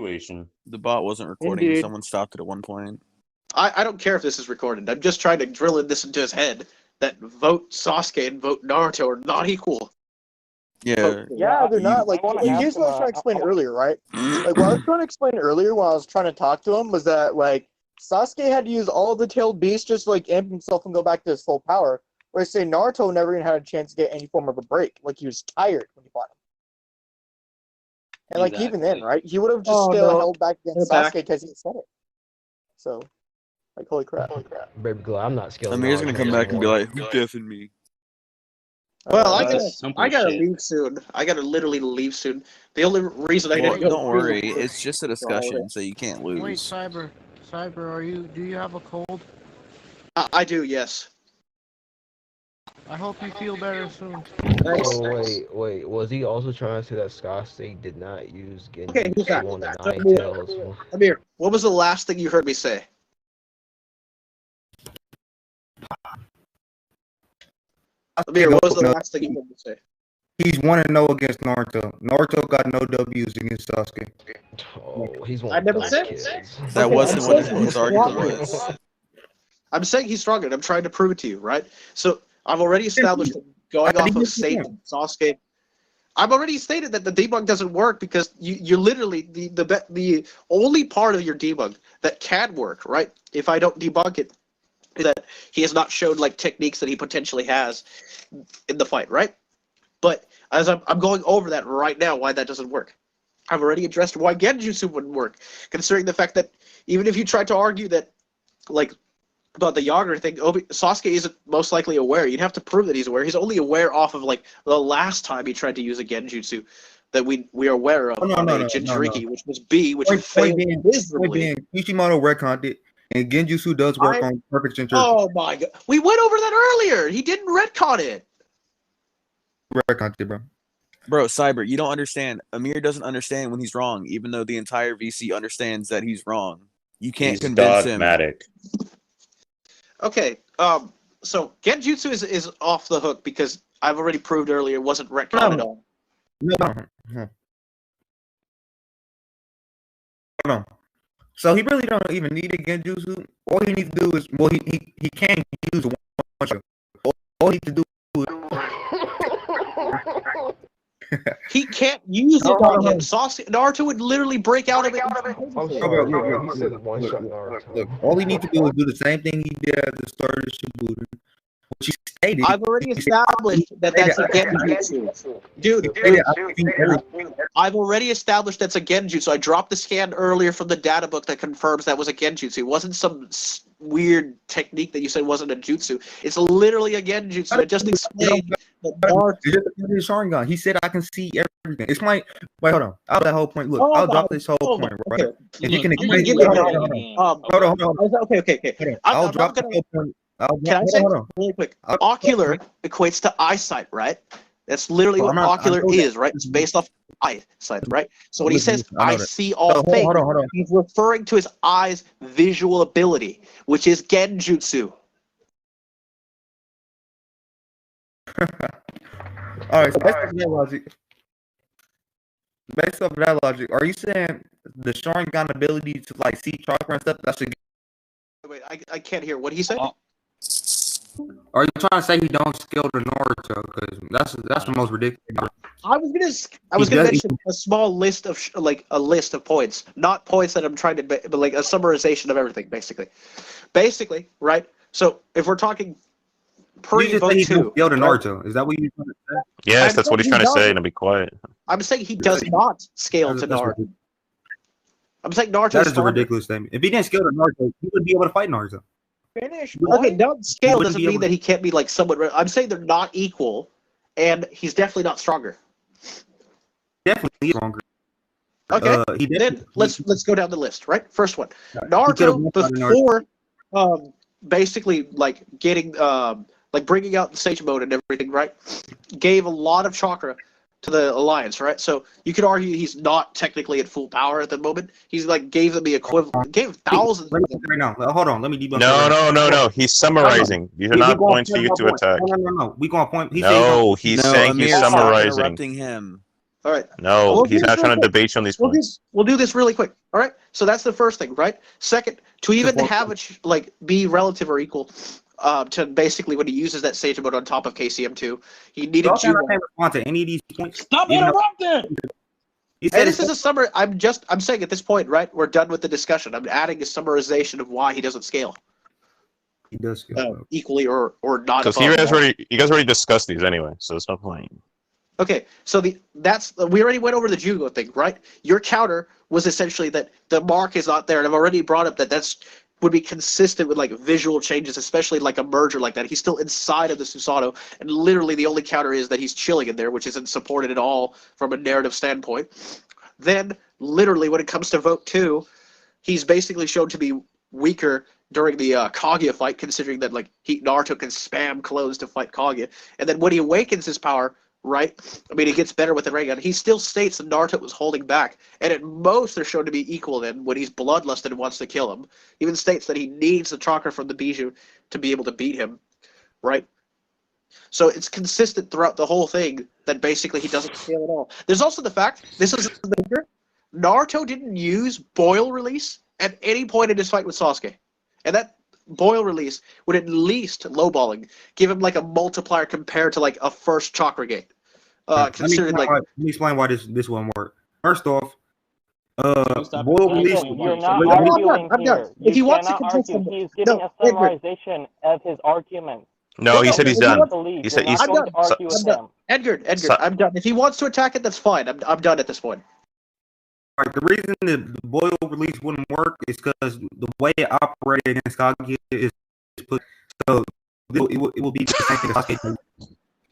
situation. The bot wasn't recording. Indeed. Someone stopped it at one point. I don't care if this is recorded. I'm just trying to drill this into his head that vote Sasuke and vote Naruto are not equal. Yeah. Yeah, they're not. Like, wanna here's ask what I was trying to explain earlier, right? Like, what I was trying to explain earlier when I was trying to talk to him was that, like, Sasuke had to use all the tailed beasts just to, like, amp himself and go back to his full power. Whereas, say, Naruto never even had a chance to get any form of a break. Like, he was tired when he fought him. And, like, even then, right? He would have just still held back against Sasuke because he said it. So, like, holy crap. Baby girl, I'm not skilled. Amir's gonna come back and be like, "Who deafened me?" Well, I gotta leave soon. I gotta literally leave soon. The only reason I didn't go Don't worry, it's just a discussion, so you can't lose. Wait, Cyber, do you have a cold? I do, yes. I hope you feel better soon. Oh, wait. Was he also trying to say that Sasuke did not use Genjutsu on the Nine Tails? Amir, what was the last thing you heard me say? Amir, what was the last thing you heard me say? He's 1-0 against Naruto. Naruto got no W's against Sasuke. Oh, he's one I of never those said kids. That wasn't what his argument was. was. I'm saying he's stronger, and I'm trying to prove it to you, right? So I've already established that going off of Satan, Sasuke. I've already stated that the debug doesn't work because you're literally the only part of your debug that can work, right? If I don't debug it, is that he has not shown like techniques that he potentially has in the fight, right? But as I'm going over that right now, why that doesn't work. I've already addressed why Genjutsu wouldn't work, considering the fact that even if you tried to argue that, like, about the Yager thing, Sasuke isn't most likely aware. You'd have to prove that he's aware. He's only aware off of, like, the last time he tried to use a Genjutsu that we are aware of, Jinchuriki, which was B, which failed miserably. Kishimoto retconned it, and Genjutsu does work on perfect Jinchuriki. Oh my god. We went over that earlier! He didn't retcon it! Retconned it, bro. Bro, Cyber, you don't understand. Amir doesn't understand when he's wrong, even though the entire VC understands that he's wrong. You can't convince dogmatic. him. Okay, so Genjutsu is off the hook because I've already proved earlier it wasn't retcon at all. No. So he really don't even need a Genjutsu. All he needs to do is, well, he can use one shot. All he needs to do is... He can't use it on him. Naruto would literally break out of it. Look, all he needs to do is do the same thing he did at the start of Shippuden, which he stated. I've already established that that's a Genjutsu. Dude, I've already established that's a Genjutsu. I dropped the scan earlier from the data book that confirms that was a Genjutsu. It wasn't some weird technique that you said wasn't a jutsu. It's literally a Genjutsu. I just explained the Sharingan. He said I can see everything. It's my wait, hold on. I'll that whole point. Look, I'll drop this whole point, right? Okay. If you can explain hold on. Okay. I'll drop the whole point. Can I say really quick? Ocular equates to eyesight, right? That's literally what ocular is, right? It's based off eyesight, right? So when he says I see all things, he's referring to his eyes' visual ability, which is Genjutsu. Alright, so based off that logic, are you saying the Sharingan ability to like see chakra and stuff, that's a Wait, I can't hear. What did he say? Are you trying to say he don't scale to Naruto? Because that's the most ridiculous. I was gonna mention a small list of a list of points, not points that I'm trying to, but like a summarization of everything, basically, right? So if we're talking pre-vote 2, scale to Naruto. Is that what you're trying to say? Yes, that's what he's trying to say. Now be quiet. I'm saying he does not scale to Naruto. I'm saying Naruto. That is a ridiculous statement. If he didn't scale to Naruto, he wouldn't be able to fight Naruto. Finish. Okay, not scale doesn't mean that he can't be like somewhat. I'm saying they're not equal, and he's definitely not stronger. Definitely stronger. Okay, then let's go down the list. Right, first one, Naruto before, basically like getting like bringing out the sage mode and everything. Right, gave a lot of chakra to the alliance, right? So you could argue he's not technically at full power at the moment. He's like gave them the equivalent, gave thousands. Right now, hold on, let me debunk. No. He's summarizing. These are not points for you to attack. No. We gonna point. He's saying he's summarizing. Interrupting him. All right. No, We'll he's do not this trying real to quick. debate you on these points. We'll do this really quick. All right. So that's the first thing, right? Second, to even have it be relative or equal, to basically when he uses that sage mode on top of KCM2, he needed Y'all can't Ju-1. respond to any of these points. Stop even though- interrupting! He said And this it's is a summary. I'm saying at this point, right? We're done with the discussion. I'm adding a summarization of why he doesn't scale he does scale. equally or not. Because you guys already discussed these anyway, so it's no point. Okay, so we already went over the Jugo thing, right? Your counter was essentially that the mark is not there, and I've already brought up that would be consistent with like visual changes, especially like a merger like that. He's still inside of the Susanoo, and literally the only counter is that he's chilling in there, which isn't supported at all from a narrative standpoint. Then, literally, when it comes to Vote 2, he's basically shown to be weaker during the Kaguya fight, considering that like Naruto can spam clones to fight Kaguya, and then when he awakens his power. Right? I mean, he gets better with the ray gun. He still states that Naruto was holding back, and at most they're shown to be equal then when he's bloodlusted and wants to kill him. He even states that he needs the chakra from the Bijou to be able to beat him, right? So it's consistent throughout the whole thing that basically he doesn't scale at all. There's also the fact, this is the major, Naruto didn't use boil release at any point in his fight with Sasuke. And that boil release would at least lowballing give him like a multiplier compared to like a first chakra gate. Let me explain why this won't work. First off, boil release. You're not arguing I'm done. here. If he You wants to cannot contest argue. him, He's giving a Edgar. summarization of his argument. No, he said he's done. He said he's- not going to argue with him. Edgar, I'm done. If he wants to attack it, that's fine. I'm done at this point. Right, the reason the boil release wouldn't work is because the way it operated against Kaguya is put. So it will be the same thing as Sasuke.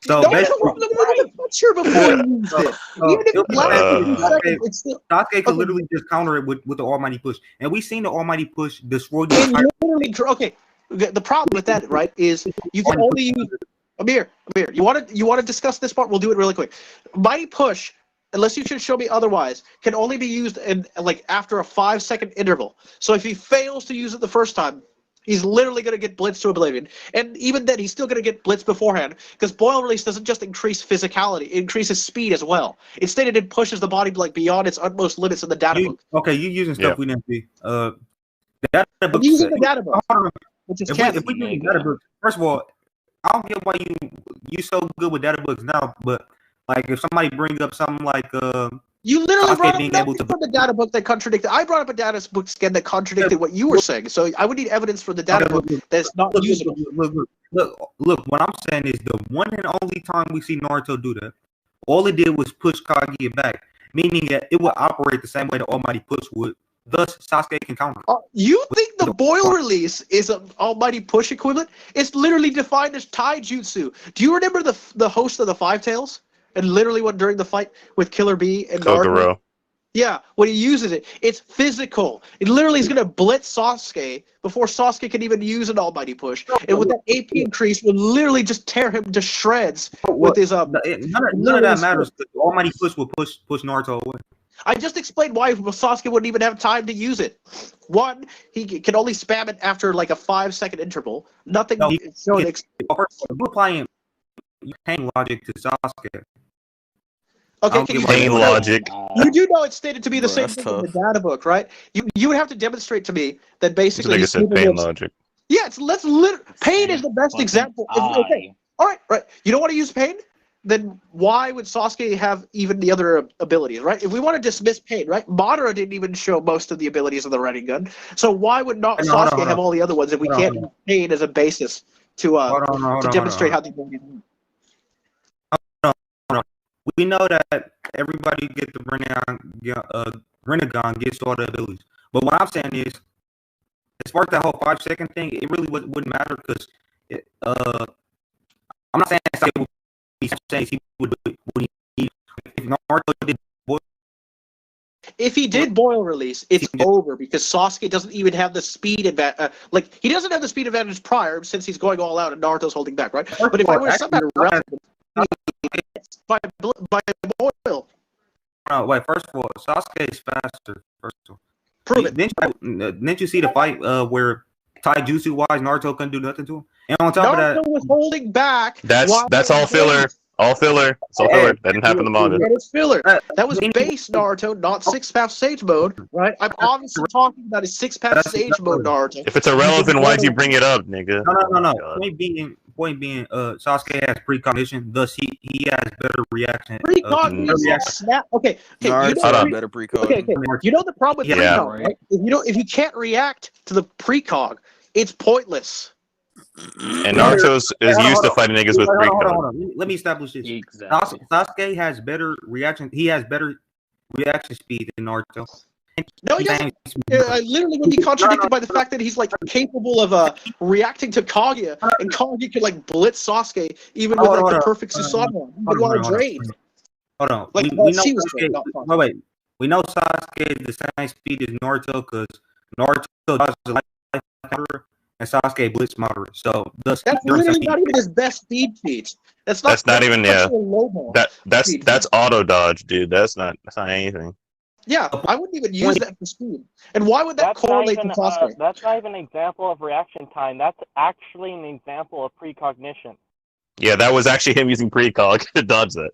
So Not sure before he used it. Even if it lasted 2 seconds, it's still. Sasuke could literally just counter it with the Almighty Push, and we've seen the Almighty Push destroy the entire. Okay, the problem with that, right, is you can only use Amir. You want to discuss this part? We'll do it really quick. Mighty Push, unless you can show me otherwise, can only be used in like after a 5-second interval. So if he fails to use it the first time, he's literally going to get blitzed to oblivion. And even then, he's still going to get blitzed beforehand, because boil release doesn't just increase physicality, it increases speed as well. Instead, it pushes the body like beyond its utmost limits in the data book. Okay, you using stuff we didn't see. The data book. I'm using the data book, which is if we use data book, first of all, I don't get why you so good with data books now, but like if somebody brings up something like you literally brought up being able to from the data book that contradicted. I brought up a data book scan that contradicted what you were saying. So I would need evidence from the data book that's not usable. Look, what I'm saying is the one and only time we see Naruto do that, all it did was push Kaguya back, meaning that it would operate the same way the Almighty Push would. Thus, Sasuke can counter. You think the boil release is an Almighty Push equivalent? It's literally defined as Tai Jutsu. Do you remember the host of the Five Tails? And literally what during the fight with Killer Bee and Naruto? Yeah, when he uses it, it's physical. It literally is going to blitz Sasuke before Sasuke can even use an Almighty Push. And with that AP increase, will literally just tear him to shreds with his None of that matters. The Almighty Push will push Naruto away. I just explained why Sasuke wouldn't even have time to use it. One, he can only spam it after like a 5-second interval. Nothing. We're applying pain logic to Sasuke. Okay, can you pain logic? You do know it's stated to be the same thing in the data book, right? You would have to demonstrate to me that basically. Like I said, pain logic. Yeah, pain is the best example. Okay, all right. You don't want to use pain? Then why would Sasuke have even the other abilities, right? If we want to dismiss pain, right? Madara didn't even show most of the abilities of the running gun. So why would not Sasuke have all the other ones if we can't use pain as a basis to demonstrate how the abilities work? We know that everybody get the Renegon gets all the abilities. But what I'm saying is, as far as that whole 5-second thing, it really wouldn't matter because I'm not saying Sasuke would be saying he would do it when he if Naruto did boil. If he did boil release, it's over because Sasuke doesn't even have the speed advantage. He doesn't have the speed advantage prior since he's going all out and Naruto's holding back, right? But if I were somehow by boil. No, wait. First of all, Sasuke is faster. First of all, prove it. Didn't you see the fight where Taijutsu wise Naruto couldn't do nothing to him? And on top of that, Naruto was holding back. That's all filler. All filler. It's all filler. That didn't happen in the manga. That is filler. That was base Naruto, not 6-path sage mode, right? I'm obviously talking about a 6-path sage mode Naruto. If it's irrelevant, why'd you bring it up, nigga? No. God. Point being, Sasuke has precognition, thus he has better reaction. Precog means snap. Okay, Naruto you had know, better precog. okay. You know the problem with Yeah. precog, right? If you can't react to the precog, it's pointless. And Naruto is used to fighting niggas with precog. Hold on. Let me establish this. Exactly. Sasuke has better reaction. He has better reaction speed than Naruto. No, he doesn't. Literally would be contradicted by the fact that he's like capable of reacting to Kaguya, and Kaguya can like blitz Sasuke even with like the perfect Susanoo, even while drained. Hold on. Like, we know she was Sasuke, drained, not Sasuke. wait. We know Sasuke is the same speed as Naruto because Naruto does the life counter and Sasuke blitz moderate. So That's literally not even his best speed feat. That's not even low ball. That's auto dodge, dude. That's not anything. Yeah, I wouldn't even use that for speed. And why would that correlate to Sasuke? That's not even an example of reaction time. That's actually an example of precognition. Yeah, that was actually him using precog to dodge that.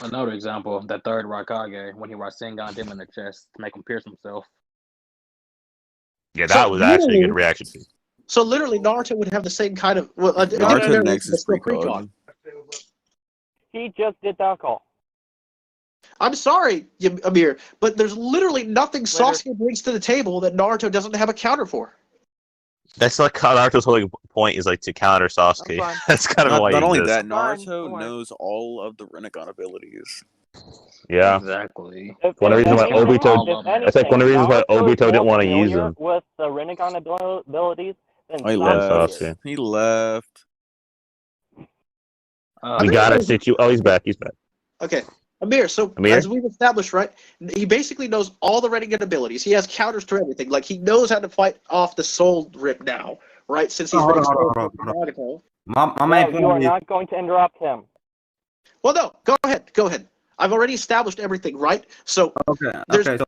Another example, the third Raikage, when he Rasengan him in the chest to make him pierce himself. Yeah, that was actually a good reaction. So literally, Naruto would have the same kind of Naruto next is precog. He just did that call. I'm sorry, Amir, but there's literally nothing Sasuke brings to the table that Naruto doesn't have a counter for. That's like Naruto's whole point is like to counter Sasuke. That's kind of why. Not he only does. that, Naruto knows all of the Rinnegan abilities. Yeah. Exactly. One of the reasons why Obito. It's like one of the reasons why Obito didn't want to use him. With the Rinnegan abilities, then He Sasuke. left. He left. We gotta stitch you. Oh, he's back. He's back. Okay. Amir, as we've established, right, he basically knows all the Rinnegan abilities. He has counters to everything. Like, he knows how to fight off the soul rip now, right, since he's been exposed to Naruto. My main You are point is, not going to interrupt him. Well, no, go ahead. I've already established everything, right? So, okay. So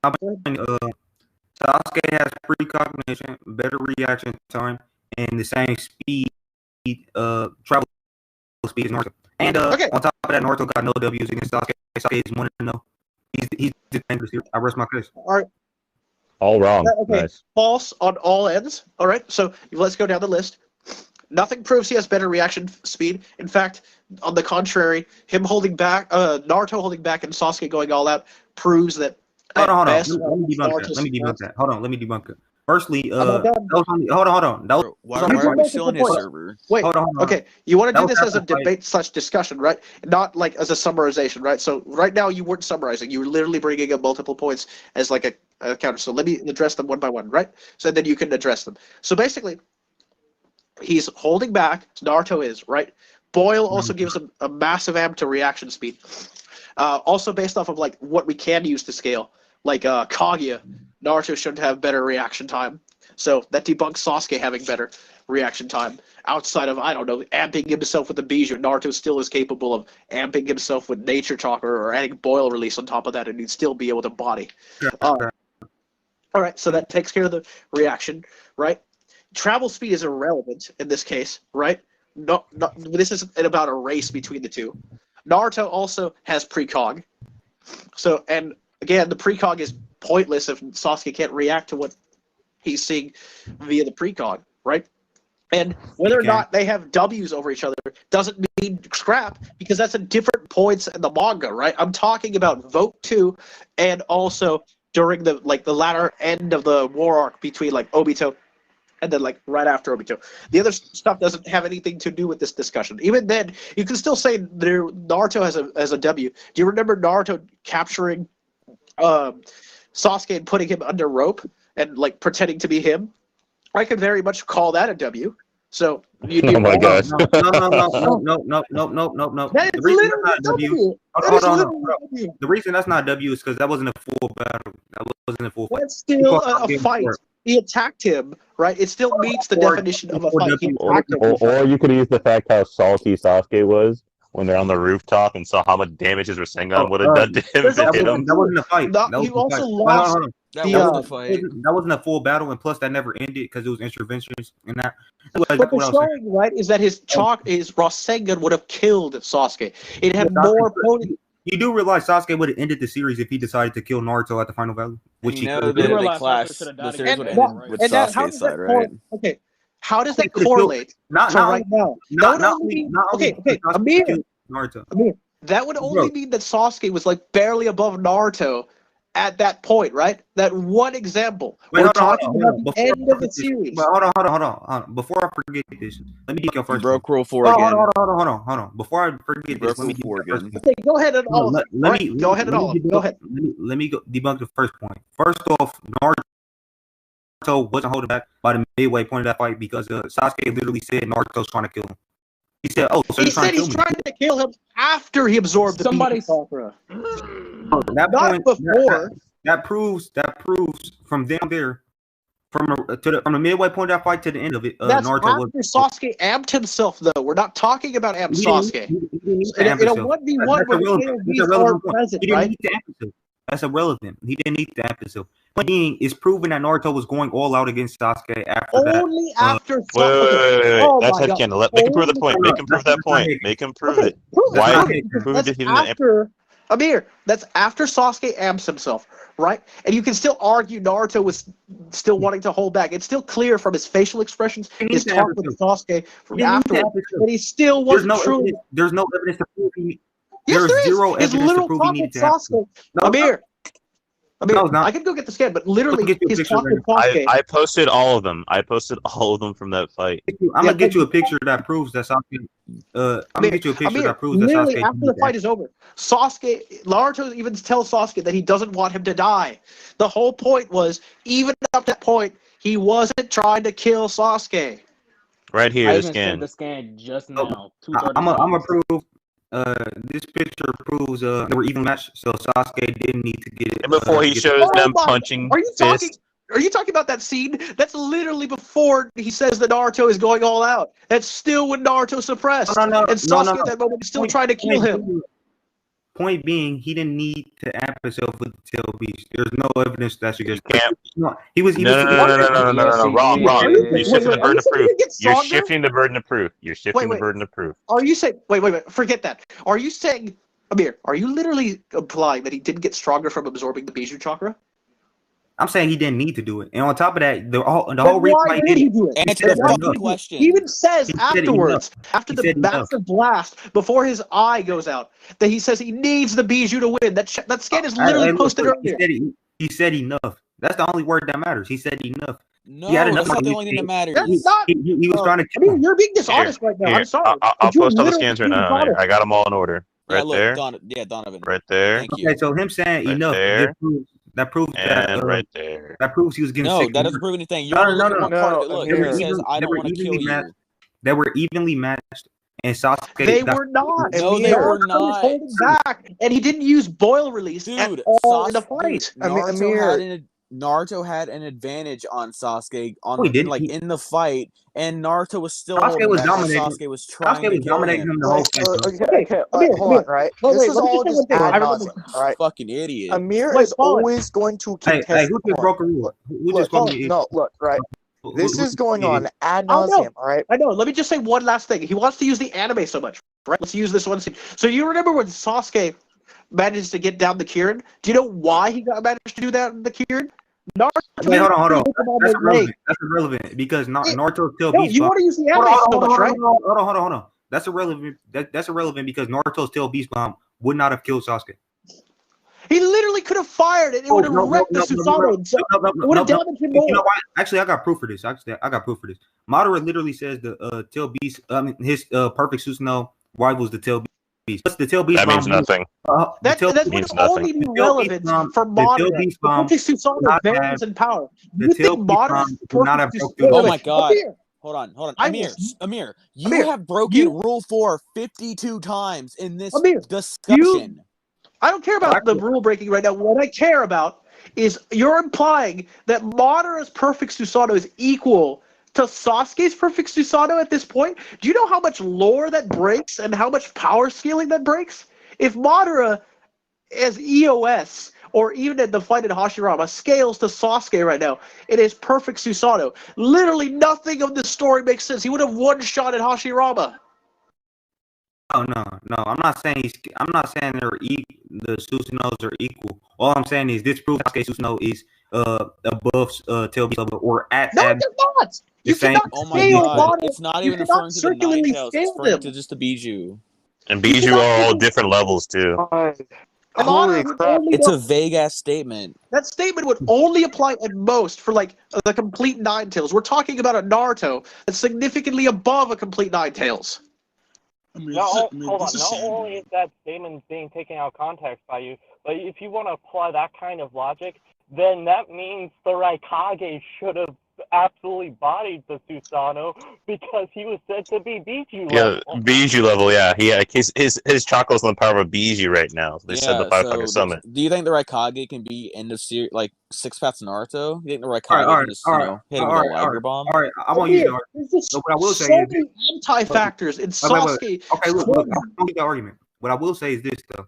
my point, Sasuke has precognition, better reaction time, and the same speed, travel speed as Naruto. And on top of that, Naruto got no W's against Sasuke. Sasuke is 1-0. He's dangerous here. I rest my case. All right. All wrong. Okay. Nice. False on all ends. All right. So let's go down the list. Nothing proves he has better reaction speed. In fact, on the contrary, him holding back, Naruto holding back, and Sasuke going all out proves that. Hold on. Let me debunk that. Hold on. Let me debunk it. Firstly, hold on. Why are we still on his server? Wait, hold on. Okay, you want to do this as a debate/discussion, right? Not like as a summarization, right? So right now you weren't summarizing; you were literally bringing up multiple points as like a counter. So let me address them one by one, right? So then you can address them. So basically, he's holding back. Naruto is right. Boil also gives him a massive amp to reaction speed. Also based off of like what we can use to scale, like Kaguya. Naruto should have better reaction time. So that debunks Sasuke having better reaction time. Outside of, I don't know, amping himself with the Bijou, Naruto still is capable of amping himself with Nature Chakra or adding Boil Release on top of that, and he'd still be able to body. All right, so that takes care of the reaction, right? Travel speed is irrelevant in this case, right? No, this isn't about a race between the two. Naruto also has precog. So, and again, the precog is pointless if Sasuke can't react to what he's seeing via the precog, right? And whether or not they have W's over each other doesn't mean scrap, because that's at different points in the manga, right? I'm talking about Vote 2 and also during the latter end of the war arc between like Obito and then like right after Obito. The other stuff doesn't have anything to do with this discussion. Even then, you can still say Naruto has a W. Do you remember Naruto capturing Sasuke and putting him under rope and like pretending to be him? I could very much call that a W. So you oh my gosh! No. That is literally a W. Hold on. The reason that's not a W is because that wasn't a full battle. That wasn't a full fight. That's still a fight. He attacked him, right? It still meets the definition of a fight. He attacked him. Or you could use the fact how salty Sasuke was when they're on the rooftop and saw how much damage his Rasengan would have done to him. That wasn't a fight. You also lost. That The, was uh, the fight. That wasn't a full battle, and plus that never ended because it was interventions and that. But That's the what I was saying. showing, right, is that his Rasengan would have killed Sasuke. It had Yeah, more potent. You do realize Sasuke would have ended the series if he decided to kill Naruto at the final battle, which You he know could. that You if they realize clash, Sasuke should've the died series again, would right? end with And that, how Sasuke's does side, that right? Okay, how does that He could've killed- correlate Not to right only, now? not That would only, only mean, not only okay, Sasuke Amir, killed Naruto. Amir, that would only mean that Sasuke was like barely above Naruto at that point, right? That one example. Wait, We're hold on, talking hold about on. the Before end I of the forget this, series. but hold on. Before I forget this, let me get your You first broke point. Rule 4 Hold again. on. Before I forget You this, broke let me Rule get 4 your first again. point. Okay, go ahead and No, all. Go ahead and all. Go ahead. Let me go debunk the first point. First off, Naruto wasn't holding back by the midway point of that fight because Sasuke literally said Naruto's trying to kill him. He said, "Oh, so He you're trying said to kill he's me?" trying to kill him after he absorbed the Somebody- chakra. That Not point, before. that proves from down there, from the midway point of that fight to the end of it. That's Naruto after Sasuke amped himself, though. We're not talking about amped He didn't- Sasuke. he didn't need to In amp a himself. 1v1 That's where the irrelevant. KOBs That's irrelevant aren't point. present, He didn't right? need to amp himself. That's irrelevant. He didn't need to amp himself. Point being, it's proven that Naruto was going all out against Sasuke after that. Only after Wait. Oh That's my God. headcanon. Make him prove the point. Only- Make him prove that point. Make him prove it. Prove Why? it. Prove That's it if he didn't. after Amir. That's after Sasuke amps himself, right? And you can still argue Naruto was still wanting to hold back. It's still clear from his facial expressions, He his needs to talk amp with himself. Sasuke from He didn't need to afterward, amp himself. that he still There's wasn't no truly. evidence. There's no evidence to prove he. Yes, There's there is. zero His evidence to little prove he talk needed with to amp himself. Sasuke. No, Amir, no, it's not. I can go get the scan, but literally Get you a his picture talk right with Sasuke. I posted all of them. I posted all of them from that fight. I'm gonna get you a picture that proves that Sasuke. I'm gonna get you a picture Amir, that proves that literally Sasuke. after the fight is over, Naruto even tells Sasuke that he doesn't want him to die. The whole point was, even up to that point, he wasn't trying to kill Sasuke. Right here, I the even scan. sent the scan just Oh, now. I'm gonna prove. This picture proves they were even matched, so Sasuke didn't need to get it. And before he shows them punching Are you talking? fists. Are you talking about that scene? That's literally before he says that Naruto is going all out. That's still when Naruto's suppressed. No, And Sasuke at that moment is still trying to kill him. Point being, he didn't need to amp himself with the tail beast. There's no evidence that suggests. No. He was. No. Wrong. Are you- You're shifting the are burden you of saying proof. he gets You're stronger? shifting the burden of proof. You're shifting the Wait. burden of proof. Are you saying? Wait. Forget that. Are you saying, Amir? Are you literally implying that he didn't get stronger from absorbing the Bijou chakra? I'm saying he didn't need to do it, and on top of that, the whole Then reason why why he did did he it. do it? Answer said the enough. fucking question. He even says He said afterwards, after He the said enough. massive blast, before his eye goes out, that he says he needs the Bijou to win. That scan is literally posted earlier. He said enough. That's the only word that matters. He said enough. No, He had that's enough not the on only his thing that team. matters. That's not. He was trying to I kill mean, him. you're being dishonest right now. Here, I'm sorry. I'll but you're post all the literally scans right being now. Here. dishonest. I got them all in order. Yeah, Right look, there. Donovan. Right there. Thank you. Okay, so him saying Right enough there. that proves And right there. that proves he was getting No, sick. that doesn't prove anything. You No, only no, look at no, one part of it. no, Look, Amir. he says, "I They don't were want to evenly kill matched. you." They were evenly matched, and Sasuke. They were not. No, they Amir. were Naruto was not. holding back, and he didn't use boil release at Dude, all in the fight. Naruto had an advantage on Sasuke No, he didn't. in the fight, and Naruto was still Sasuke holding was back. While dominating. Sasuke was trying Sasuke to was kill dominating him. him the whole fight. Okay, Amir, hold on, right? Wait, This is let me all just just say one ad thing. nauseum, right? Fucking idiot. Amir Wait, is always going to Hey, contest who the just point. broke a rule? Who just called me? No, look, right? This is going on ad I know. nauseum, all right? I know. Let me just say one last thing. He wants to use the anime so much, right? Let's use this one scene. So you remember when Sasuke managed to get down the Kirin? Do you know why he managed to do that in the Kirin? Wait, hold on. That's irrelevant. That's irrelevant because Naruto's tail No, beast. you want to use the anime so much, right? Hold on. That's irrelevant. That's irrelevant because Naruto's tail beast bomb would not have killed Sasuke. He literally could have fired it. It would have wrecked the Susanoo. It would have damaged him more. You know why? Actually, I got proof for this. Madara literally says the tail beast. His perfect Susanoo rivals the tail beast. Plus, the tail beast That bomb means nothing. That means would only be relevant for Madara. The perfect Susanoo varies in power. You think Madara's perfect Susanoo? Oh my god. Hold on. Amir, you have broken Rule 4 52 times in this discussion. I don't care about the rule breaking right now. What I care about is you're implying that Madara's perfect Susanoo is equal to Sasuke's perfect Susanoo at this point. Do you know how much lore that breaks and how much power scaling that breaks? If Madara as EOS or even in the fight in Hashirama, scales to Sasuke right now. It is perfect Susanoo. Literally nothing of this story makes sense. He would have one shot at Hashirama. Oh no. I'm not saying the Susanos are equal. All I'm saying is this proves Sasuke Susanoo is above tail beast level or at No, it does not. You cannot Oh my scale god, body. it's not You even cannot referring to the nine circularly tails, it's scale referring them. to just the Biju. And Bijou are all different levels too. Holy crap! It's a vague ass statement. That statement would only apply at most for like the complete Nine Tails. We're talking about a Naruto that's significantly above a complete Nine Tails. Hold on. Not only is that statement being taken out of context by you, but if you want to apply that kind of logic, then that means the Raikage should have absolutely bodied the Susanoo because he was said to be Biju level. Yeah, Bijou level. Yeah, his chakra's on the power of Bijou right now. They said the Five Pocket Summit. Do you think the Raikage can be end of series like Six Paths Naruto? You think the Raikage All right, can just hit him with a Liger Bomb? All right, I'm gonna use the argument. There's So what I will say so is many anti-factors in wait. Sasuke. Okay, look, I'm gonna use the argument. What I will say is this though.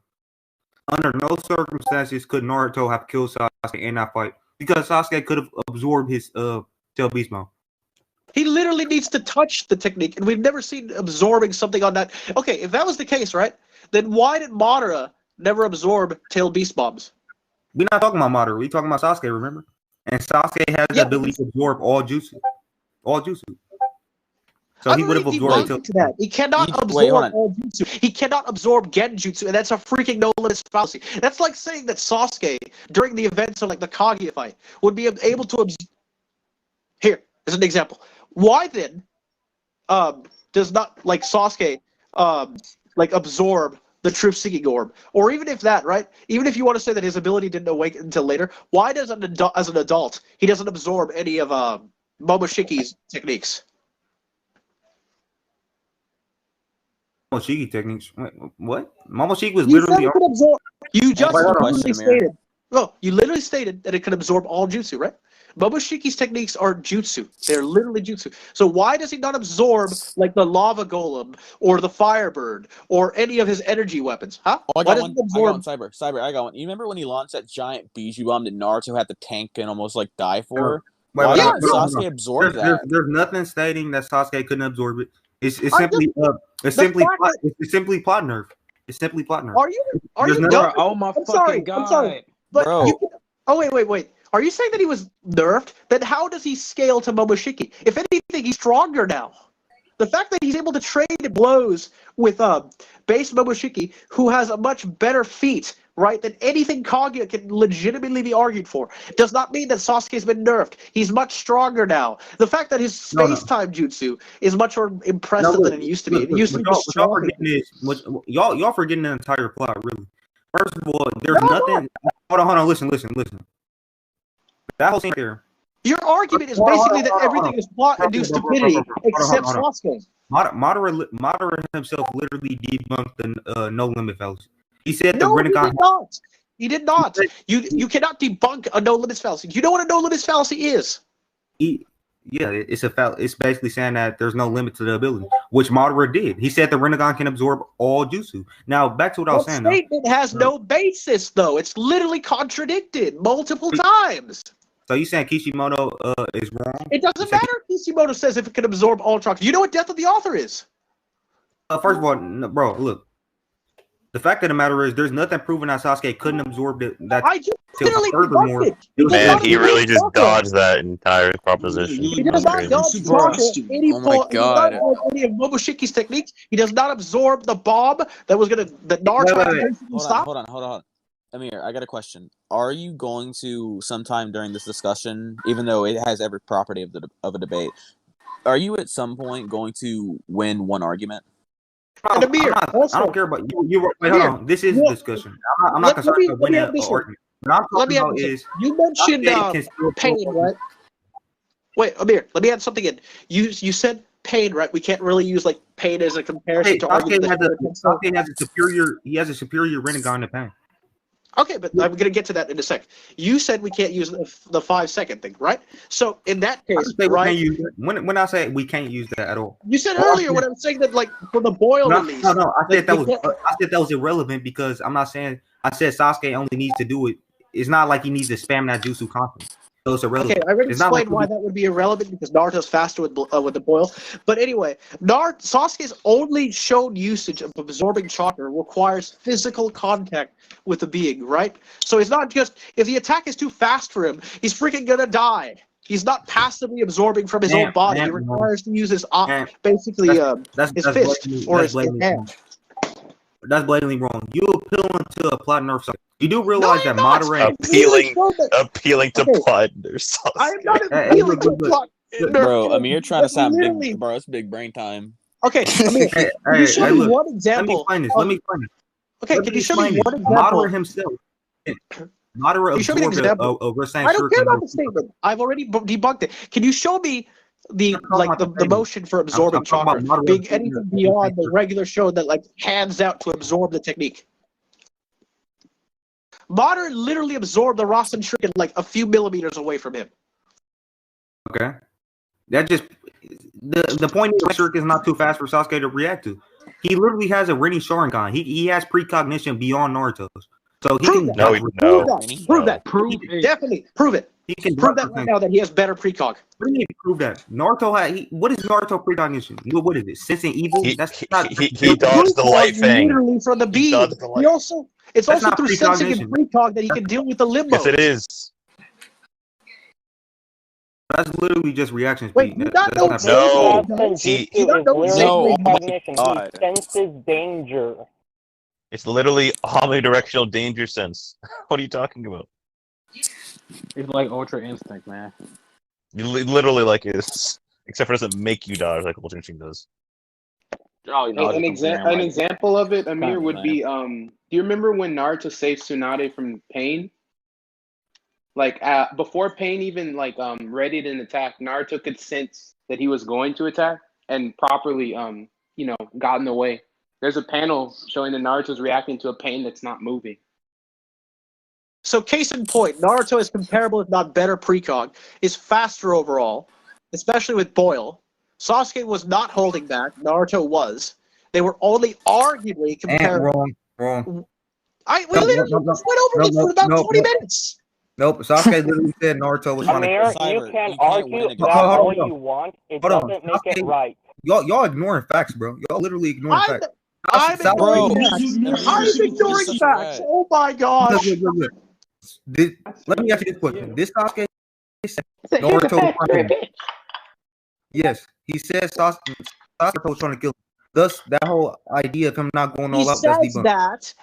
Under no circumstances could Naruto have killed Sasuke in that fight because Sasuke could have absorbed his tail beast mode. He literally needs to touch the technique, and we've never seen absorbing something on that. Okay, if that was the case, right, then why did Madara never absorb tail beast bombs? We're not talking about Madara. We're talking about Sasuke, remember? And Sasuke has the ability to absorb all jutsu. So he would have absorbed that. He cannot absorb all jutsu. He cannot absorb genjutsu, and that's a freaking no-limits fallacy. That's like saying that Sasuke, during the events of like the Kaguya fight, would be able to absorb. Here, as an example. Why then does not like Sasuke like absorb the truth seeking orb? Or even if that, right? Even if you want to say that his ability didn't awaken until later, why does as an adult he doesn't absorb any of Momoshiki's techniques? Momoshiki techniques. Wait, what? Momoshiki was literally. You just literally stated. No, you literally stated that it could absorb all jutsu, right? Momoshiki's techniques are jutsu. They're literally jutsu. So why does he not absorb like the lava golem or the firebird or any of his energy weapons? Huh? Oh, I got one. Cyber. I got one. You remember when he launched that giant Biju bomb that Naruto had to tank and almost like die for? Why did Sasuke absorb that? There's nothing stating that Sasuke couldn't absorb it. It's simply plot nerf. It's simply plot nerf. Are you dumb? Oh my fucking god! I'm sorry. But bro. Wait. Are you saying that he was nerfed? Then how does he scale to Momoshiki? If anything, he's stronger now. The fact that he's able to trade blows with base Momoshiki, who has a much better feat, right, than anything Kaguya can legitimately be argued for, does not mean that Sasuke's been nerfed. He's much stronger now. The fact that his space-time jutsu is much more impressive than it used to be. It used to be stronger. Y'all forgetting the entire plot, really. First of all, there's nothing. Hold on. Listen. That whole scene here. Your argument is basically that everything is plot-induced stupidity except Sasuke. Madara himself literally debunked the no limit fallacy. He said the No, Rinnegan. He did not. You cannot debunk a no limits fallacy. You know what a no limits fallacy is? It's basically saying that there's no limit to the ability, which Madara did. He said the Rinnegan can absorb all jutsu. Now back to what I was saying. That statement has no basis, though. It's literally contradicted multiple times. So you saying Kishimoto is wrong? It doesn't matter if Kishimoto says if it can absorb all chakra. You know what Death of the Author is? First of all, bro, look. The fact of the matter is, there's nothing proving that Sasuke couldn't absorb that. I just literally furthermore, man, he really just dodged that entire proposition. He does not dodge any oh my god! Any of Momoshiki's techniques. He does not absorb the bomb that was gonna Naruto. Hold on. Amir, I got a question. Are you going to sometime during this discussion, even though it has every property of a debate, are you at some point going to win one argument? Amir, I don't care about you. Wait, hold on. This is a discussion. I'm not concerned with winning an argument. What I'm talking about is you mentioned pain, right? Wait, Amir, let me add something in. You said pain, right? We can't really use like pain as a comparison to argument. Sasuke has a superior Rinnegan to pain. Okay, but I'm going to get to that in a sec. You said we can't use the 5-second thing, right? So in that case, right? When I say we can't use that at all, you said earlier when I was saying that, like for the boil release. No. I said that was irrelevant because I'm not saying. I said Sasuke only needs to do it it's not like he needs to spam that jutsu constantly. So it's irrelevant. Okay, I already it's not explained why that would be irrelevant because Naruto's faster with the boil. But anyway, Sasuke's only shown usage of absorbing chakra requires physical contact with the being, right? So it's not just if the attack is too fast for him, he's freaking gonna die. He's not passively absorbing from his own body. He requires to use his basically his fist or his hand. That's blatantly wrong. You appealing to a plot nerf. You do realize that moderating appealing to plot nerf. I am not appealing to plot nerf. Bro, Amir trying to sound big. Bro, it's big brain time. Okay, Amir, can you show me one example? Let me explain this. Okay, can you show me one example? Madara himself. Madara absorbed I don't care about the statement. I've already debunked it. Can you show me the motion for absorbing chakra being anything beyond the regular show that like hands out to absorb the technique? Madara literally absorbed the Rasen Shuriken like a few millimeters away from him. Okay, that just the point is Shuriken is not too fast for Sasuke to react to. He literally has a Rinne Sharingan. He has precognition beyond Naruto's. So he prove can that. Prove that. Definitely prove it. He can prove that right now that he has better precog. What do you mean prove that? Naruto what is Naruto precognition? What is it? Sense and evil? He dodged the light thing. Literally from the beam. It's also through sensing and precog that he can deal with the limbo. Yes, it is. That's literally just reaction speed. Wait, He senses danger. It's literally omnidirectional danger sense. What are you talking about? It's like Ultra Instinct, man. You literally like it, except for it doesn't make you dodge like Ultra Instinct does. An example of it, Amir, would be do you remember when Naruto saved Tsunade from Pain? Like before Pain even readied an attack, Naruto could sense that he was going to attack and properly got in the way. There's a panel showing that Naruto's reacting to a Pain that's not moving. So case in point, Naruto is comparable if not better precog, is faster overall, especially with Boil. Sasuke was not holding back, Naruto was. They were only arguably comparable. Wrong. We literally just went over this for about 20 minutes. Nope, Sasuke literally said Naruto was trying to kill him. You can argue about all you want. It doesn't make it right. Y'all ignoring facts, bro. Y'all literally ignoring facts. I'm ignoring facts. Oh my gosh. Let me ask you this question. This Sasuke said Naruto was trying to kill him. Yes, he said Sasuke was trying to kill him. Thus, that whole idea of him not going all out, that's debunked.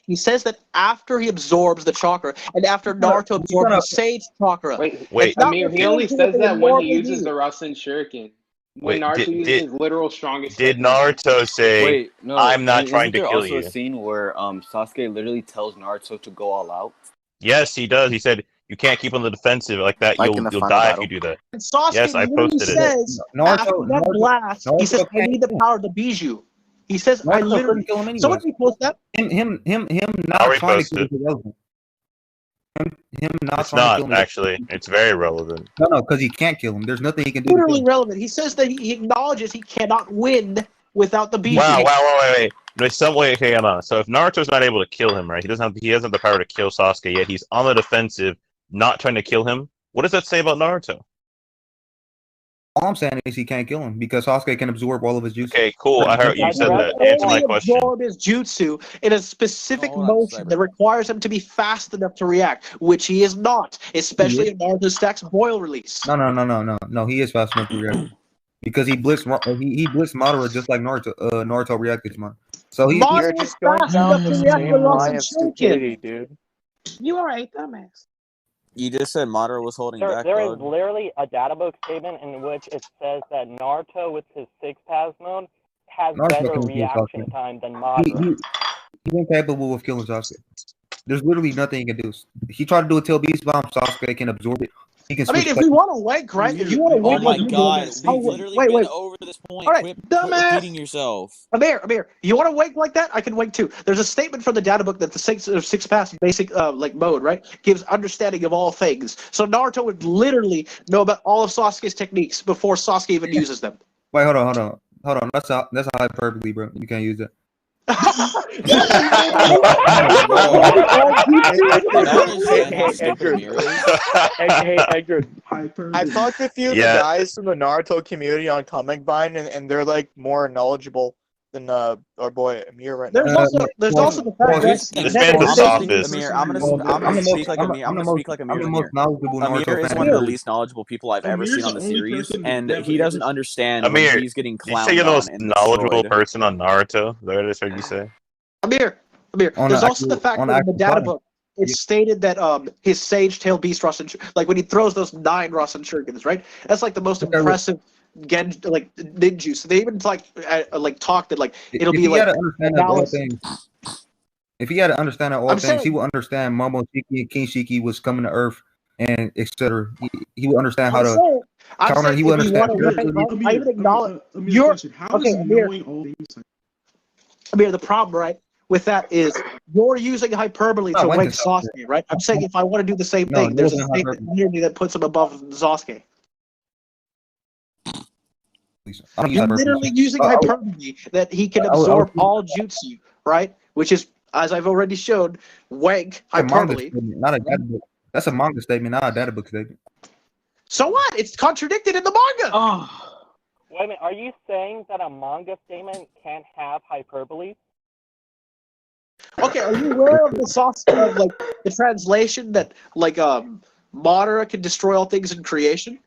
He says that after he absorbs the chakra and after Naruto absorbs the Sage chakra. Wait, Amir, he only says that when he uses the Rasen Shuriken. When Naruto uses his literal strongest. Did Naruto say, I'm not trying to kill you? There's also a scene where Sasuke literally tells Naruto to go all out. Yes, he does. He said, you can't keep on the defensive like that. You'll die if you do that. And Sasuke yes, I posted says, after that blast, he says, I need the power of the Bijou. He says, I literally kill him anyway. Someone repost that? Him not trying to kill him is irrelevant. It's not, actually. It's very relevant. No, because he can't kill him. There's nothing he can do. Literally relevant. He says that he acknowledges he cannot win without the Bijou. Wait. There's some way. Okay, hold on. So if Naruto's not able to kill him, right? He doesn't have the power to kill Sasuke yet. He's on the defensive, not trying to kill him. What does that say about Naruto? All I'm saying is he can't kill him because Sasuke can absorb all of his jutsu. Okay, cool. I heard you said that. Answer my question. Absorb his jutsu in a specific motion that requires him to be fast enough to react, which he is not, especially in Naruto Stack's Boil release. No. He is fast enough to react because he blitzed Madara just like Naruto reacted to Madara. So you're just going down the same line of stupidity, dude. You alright, dumbass. You just said Madara was holding back. There is literally a databook statement in which it says that Naruto with his 6-pass mode has better reaction time than Madara. He's incapable of killing Sasuke. There's literally nothing he can do. He tried to do a tail beast bomb, Sasuke can absorb it. He can if we want to wank, right? If you want to wank, oh my god, we've literally been over this point. All right, Quit dumbass. repeating yourself. Amir, you want to wank like that? I can wank too. There's a statement from the databook that the six pass basic mode, right, gives understanding of all things. So Naruto would literally know about all of Sasuke's techniques before Sasuke even uses them. Wait, hold on. That's a hyperbole, bro. You can't use that. Hey, Edgar. I've talked to a few of the guys from the Naruto community on Comic Vine, and they're like more knowledgeable than our boy Amir right now. There's also the fact that this man's the sophist. Amir, I'm gonna speak like Amir. I'm gonna speak like Amir. Amir is one of the least knowledgeable people I've ever seen on the series, and he doesn't understand Amir, when he's getting did you clowned say you're the most on and knowledgeable destroyed. person on Naruto? Is that what I just heard you say? Amir. There's also the fact that in the data book, it's stated that his Sage Tail Beast Rasen, like when he throws those 9 Rasen Shurikens, right? That's like the most impressive ninjutsu. So they even like talked that like it'll be like. If he had to understand all things, he would understand Momoshiki and Kinshiki was coming to Earth and etc. He would understand how to counter. He would understand. I even acknowledge you're okay, Amir. Amir, the problem, right, with that is you're using hyperbole to rank Sasuke, right? I'm saying if I want to do the same thing, there's a statement near me that puts him above Sasuke. You're literally using hyperbole that he can absorb all jutsu, right? Which is, as I've already shown, wank hyperbole. Not a data book. That's a manga statement, not a data book statement. So what? It's contradicted in the manga. Oh. Wait a minute. Are you saying that a manga statement can't have hyperbole? Okay, are you aware of the Sasuke of like the translation that like Madara can destroy all things in creation?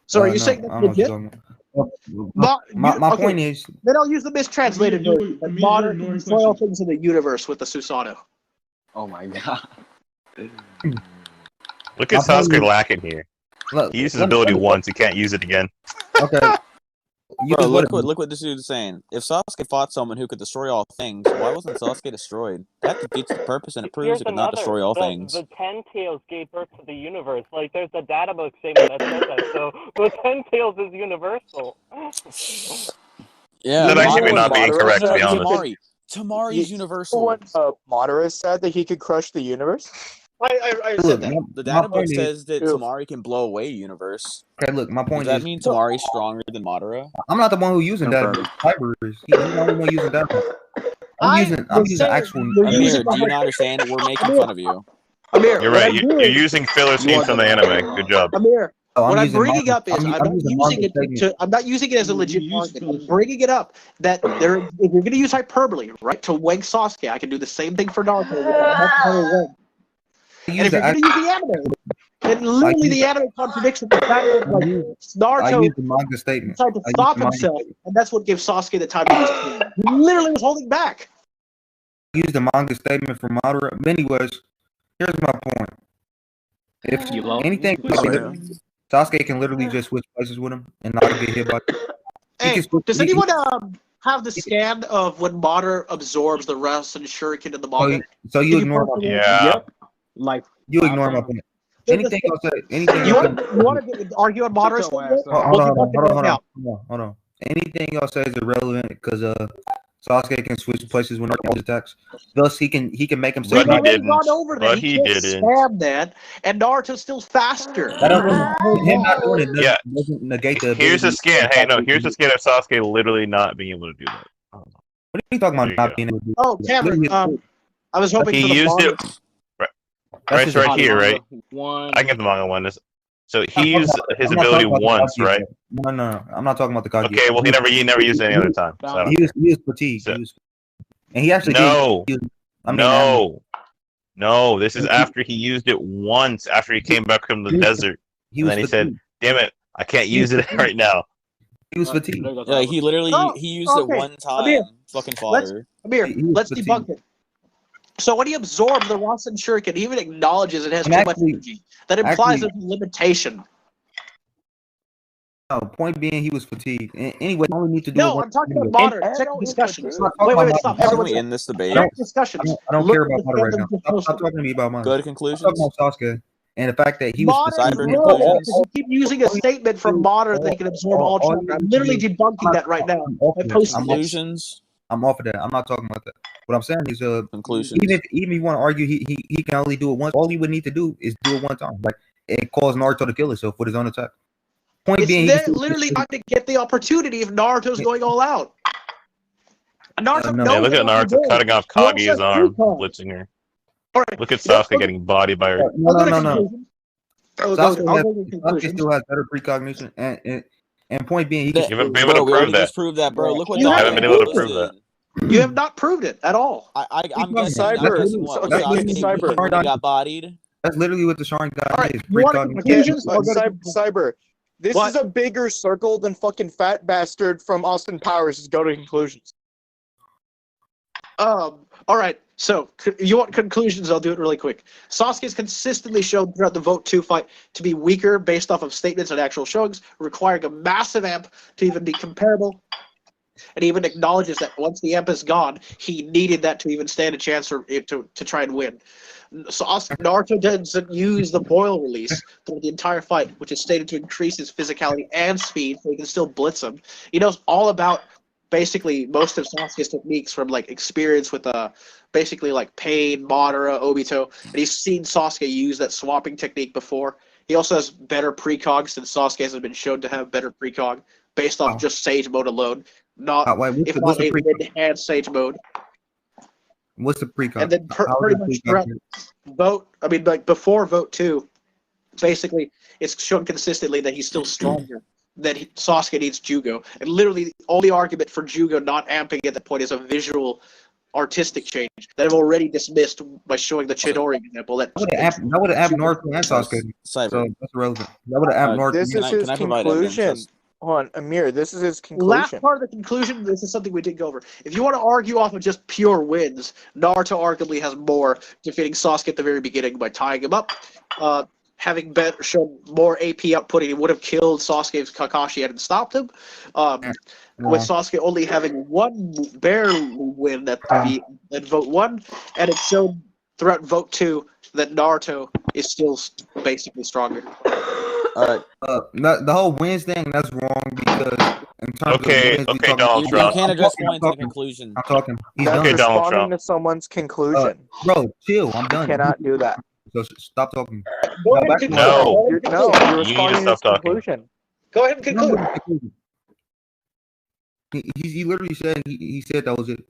So are you saying that's legit? My point is. Then I'll use the mistranslated version. That Madara can destroy all things in the universe with the Susanoo. Oh my god. Look at Sasuke lacking here. He used his ability once, he can't use it again. Okay. Bro, look what this dude is saying. If Sasuke fought someone who could destroy all things, why wasn't Sasuke destroyed? That defeats the purpose and it proves he could not destroy all things. The 10 Tails gave birth to the universe. Like, there's a data book statement that says that, so the 10 Tails is universal. Yeah, that actually may not be incorrect, to be honest. Tamari's universal. When Madara said that he could crush the universe? I said that. The data book says that Tamari can blow away a universe. Okay, look, my point Does that is... mean Tamari's stronger than Madara? I'm not the one who's using that. Hyper is. He's the only one using that. I'm using actual... Amir, do you not understand? We're making fun of you. Amir, you're right. You're using filler scenes from the anime. Good job. Amir, what I'm bringing up is I'm not using it as a legit argument. I'm bringing it up that if you're going to use hyperbole, right, to wank Sasuke, I can do the same thing for Naruto. And if you're going to use the anime, then literally the anime contradicts the fact that like, Naruto tried to stop himself, and that's what gives Sasuke the time to use it. He literally was holding back. Use the manga statement for Madara. But anyways, here's my point. If anything, Sasuke can literally just switch places with him and not get hit by. Hey, does anyone have the scan of when Madara absorbs the Rasen Shuriken in the manga? So you ignore my point. Yeah. Like you ignore my point. Anything else? Anything you want to argue on Madara's? Hold on. Anything else is irrelevant because Sasuke can switch places when he attacks. Thus, he can make himself. But he didn't. But he didn't. Spam that, and Naruto's still faster. Him not doing it doesn't negate the. Here's a scan. Hey, no. Here's a scan of Sasuke literally not being able to do that. What are you talking about? Not being able to do? Oh, Cameron. I was hoping he used it. Right here, right? I can get the manga one. So he used his ability once, right? No. I'm not talking about the Kage. Okay, well he never used it any other time. So. He was fatigued. And he actually No. This is after he used it once. After he came back from the desert, and then he said, "Damn it, I can't use it right now." He was fatigued. Yeah, he literally he used it one time. Amir, fucking fodder. Let's debunk it. So when he absorbed the Rasen Shuriken, he even acknowledges it has too much energy. That implies there's a limitation. No, point being, he was fatigued. Anyway, all we need to do. No, I'm talking about Madara. Check discussion. Wait, stop. Everyone in this debate. Discussion. I don't care about Madara right now. Stop talking to me about Madara. Go to conclusions. I'm talking about Sasuke and the fact that he was fatigued. You keep using a statement from Madara that he can absorb all chakra. I'm literally debunking that right now. Conclusions. I'm off of that. I'm not talking about that. What I'm saying is, conclusions. Even if you want to argue, he can only do it once. All he would need to do is do it one time. Like it caused Naruto to kill himself with his own attack. Point It's being, literally not to get the opportunity if Naruto's going all out. Naruto no. Hey, knows look at what to Naruto do. cutting off He also Kaguya's has arm, precog. blitzing her. All right. Look at You know, Sasuke getting bodied by her. No. Sasuke still has better precognition, and point being, he can. You haven't been able Bro, to we prove already that. just proved that, bro. Look what You haven't been able to prove posted. that. You have not proved it at all. I'm guessing. Cyber. I'm guessing what? Okay, Sasuke when he got bodied. That's literally what the Sharingan All right, is. you want Precognition. conclusions? But Cyber, this What? is a bigger circle than fucking Fat Bastard from Austin Powers is go to conclusions. All right. So you want conclusions? I'll do it really quick. Sasuke's consistently shown throughout the Vote 2 fight to be weaker based off of statements and actual showings, requiring a massive amp to even be comparable. And he even acknowledges that once the amp is gone, he needed that to even stand a chance to try and win. So Naruto doesn't use the boil release through the entire fight, which is stated to increase his physicality and speed, so he can still blitz him. He knows all about basically most of Sasuke's techniques from like experience with basically like Pain, Madara, Obito, and he's seen Sasuke use that swapping technique before. He also has better precog since Sasuke has been shown to have better precog based off just Sage mode alone, not if not a enhanced Sage mode. What's the precog? And then pretty much throughout Vote, I mean, like before Vote 2, basically it's shown consistently that he's still stronger. That Sasuke needs Jugo, and literally the only argument for Jugo not amping at that point is a visual, artistic change that I've already dismissed by showing the Chidori example. That would have amped Naruto and Sasuke, so that's irrelevant. That would have amped Naruto. This is his conclusion. Hold on, Amir, this is his conclusion. Last part of the conclusion, this is something we didn't go over. If you want to argue off of just pure wins, Naruto arguably has more, defeating Sasuke at the very beginning by tying him up. Having shown more AP output, he would have killed Sasuke if Kakashi hadn't stopped him. With Sasuke only having one barely win at Vote 1, and it's shown throughout Vote 2 that Naruto is still basically stronger. The whole wins thing, that's wrong because in terms of wins, Donald Trump. You can't address points in the conclusion. I'm talking. He's That's done. responding to someone's conclusion. Bro, chill. I'm done. You cannot do that. So stop talking. No, you're responding to his conclusion. Go ahead and conclude. He literally said he said that was it.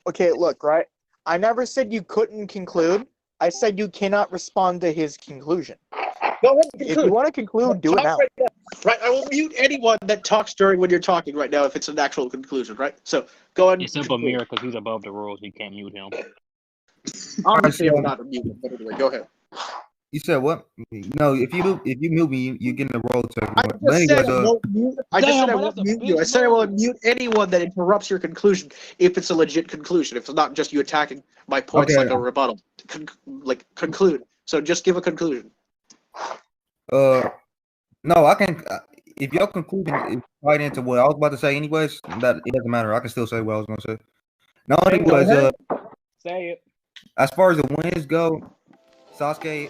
Okay, look, right? I never said you couldn't conclude. I said you cannot respond to his conclusion. Go ahead and conclude. If you want to conclude, do it now. Right, I will mute anyone that talks during when you're talking right now if it's an actual conclusion, right? So go ahead. Except Amir, because he's above the rules, you can't mute him. Obviously, I'm not mute him, but anyway, go ahead. You said what? No, if you mute me, you get in the role to. I just said I won't mute. I just said I won't mute you. I said I will mute anyone that interrupts your conclusion if it's a legit conclusion. If it's not just you attacking my points like a rebuttal. Conclude. So just give a conclusion. No, I can. If your conclusion is tied into what I was about to say, anyways, that it doesn't matter. I can still say what I was going to say. No, it was say it. As far as the wins go, Sasuke